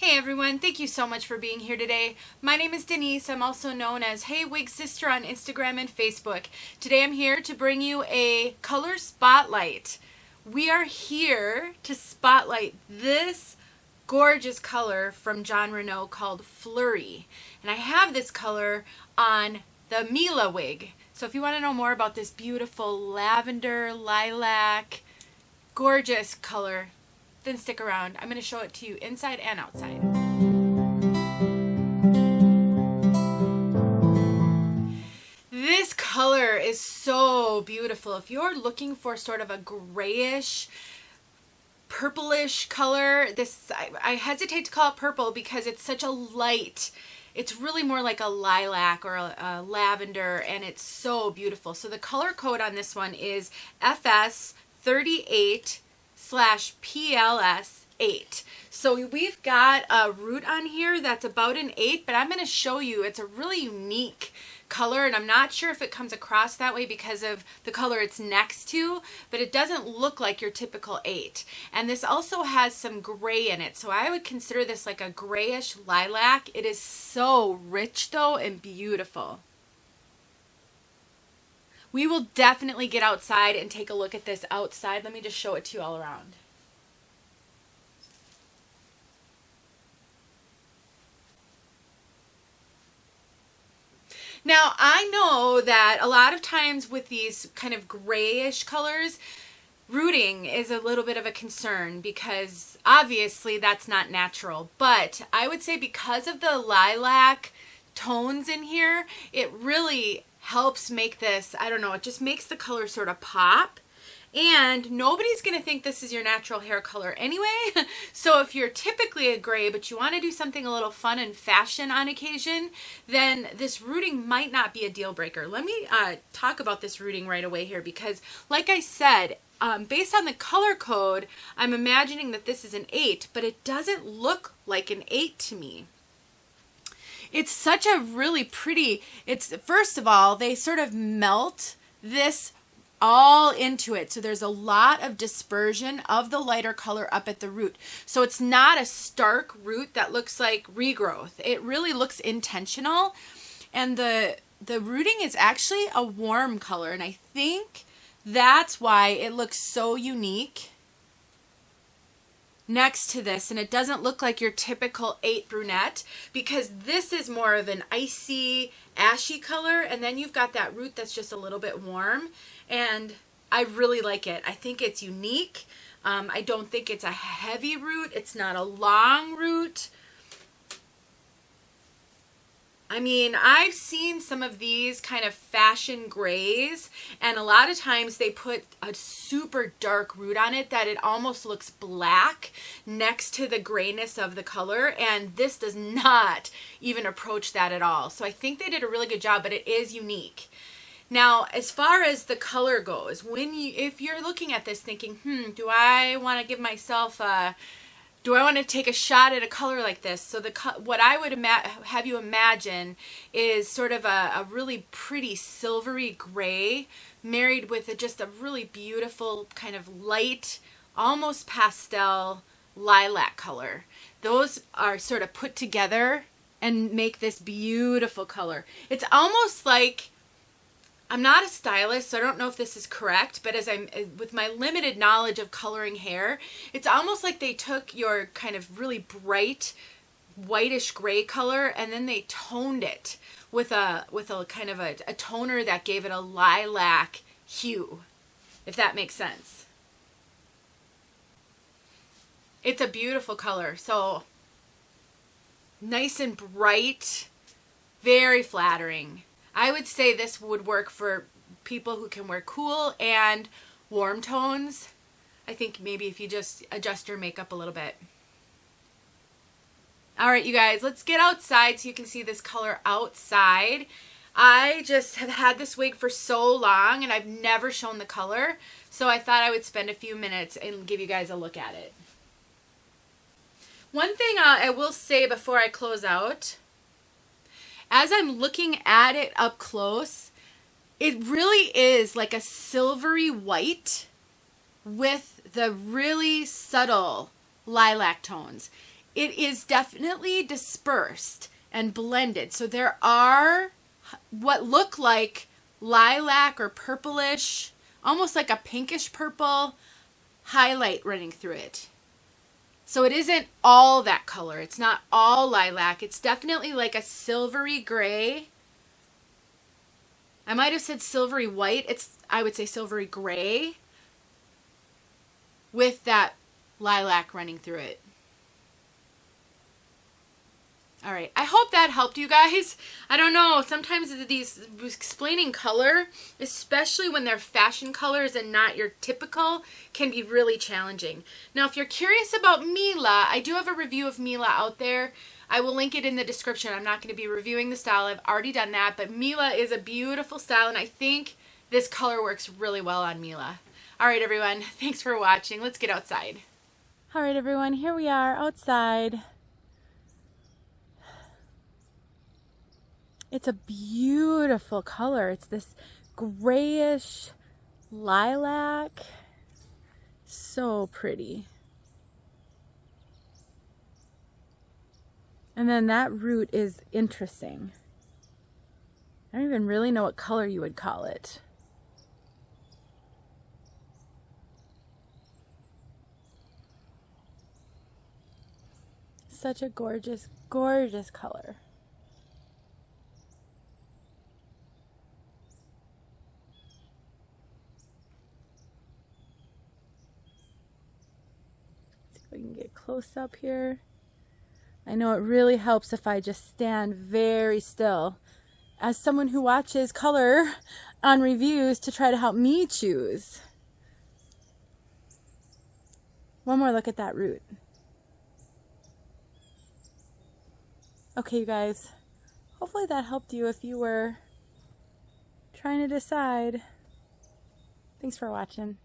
Hey everyone, thank you so much for being here today. My name is Denise. I'm also known as heywigsister on Instagram and Facebook. Today I'm here to bring you a color spotlight. We are here to spotlight this gorgeous color from Jon Renau called FLURRY. And I have this color on the Mila wig. So if you want to know more about this beautiful lavender, lilac, gorgeous color, then stick around. I'm going to show it to you inside and outside. This color is so beautiful. If you're looking for sort of a grayish, purplish color, I hesitate to call it purple because it's such a light. It's really more like a lilac or a lavender, and it's so beautiful. So the color code on this one is FS38/PLS8. So we've got a root on here that's about an 8, but I'm going to show you it's a really unique color, and I'm not sure if it comes across that way because of the color it's next to, but it doesn't look like your typical 8. And this also has some gray in it, so I would consider this like a grayish lilac. It is so rich though and beautiful. We will definitely get outside and take a look at this outside. Let me just show it to you all around. Now, I know that a lot of times with these kind of grayish colors, rooting is a little bit of a concern because obviously that's not natural. But I would say because of the lilac tones in here, it really helps make this, I don't know, it just makes the color sort of pop. And nobody's going to think this is your natural hair color anyway. So if you're typically a gray, but you want to do something a little fun and fashion on occasion, then this rooting might not be a deal breaker. Let me talk about this rooting right away here because, like I said, based on the color code, I'm imagining that this is an 8, but it doesn't look like an 8 to me. It's such a really pretty, first of all, they sort of melt this all into it. So there's a lot of dispersion of the lighter color up at the root. So it's not a stark root that looks like regrowth. It really looks intentional. And the rooting is actually a warm color. And I think that's why it looks so unique next to this, and it doesn't look like your typical 8 brunette because this is more of an icy, ashy color, and then you've got that root that's just a little bit warm, and I really like it. I think it's unique. I don't think it's a heavy root. It's not a long root. I mean, I've seen some of these kind of fashion grays, and a lot of times they put a super dark root on it that it almost looks black next to the grayness of the color, and this does not even approach that at all. So I think they did a really good job, but it is unique. Now, as far as the color goes, if you're looking at this thinking, do I want to give myself do I want to take a shot at a color like this? So what I would have you imagine is sort of a really pretty silvery gray married with just a really beautiful kind of light, almost pastel lilac color. Those are sort of put together and make this beautiful color. It's almost like, I'm not a stylist, so I don't know if this is correct, but with my limited knowledge of coloring hair, it's almost like they took your kind of really bright whitish gray color and then they toned it with a kind of a toner that gave it a lilac hue, if that makes sense. It's a beautiful color, so nice and bright, very flattering. I would say this would work for people who can wear cool and warm tones. I think maybe if you just adjust your makeup a little bit. All right, you guys, let's get outside so you can see this color outside. I just have had this wig for so long and I've never shown the color, so I thought I would spend a few minutes and give you guys a look at it. One thing I will say before I close out, as I'm looking at it up close, it really is like a silvery white with the really subtle lilac tones. it is definitely dispersed and blended. So there are what look like lilac or purplish, almost like a pinkish purple highlight running through it. So it isn't all that color. It's not all lilac. It's definitely like a silvery gray. I might have said silvery white. I would say silvery gray with that lilac running through it. All right, I hope that helped you guys. I don't know, sometimes these explaining color, especially when they're fashion colors and not your typical, can be really challenging. Now, if you're curious about Mila, I do have a review of Mila out there. I will link it in the description. I'm not going to be reviewing the style. I've already done that, but Mila is a beautiful style, and I think this color works really well on Mila. All right, everyone, thanks for watching. Let's get outside. All right, everyone, here we are outside. It's a beautiful color. It's this grayish lilac. So pretty. And then that root is interesting. I don't even really know what color you would call it. Such a gorgeous, gorgeous color. We can get close up here. I know it really helps if I just stand very still as someone who watches color on reviews to try to help me choose. One more look at that root. Okay, you guys, hopefully that helped you if you were trying to decide. Thanks for watching.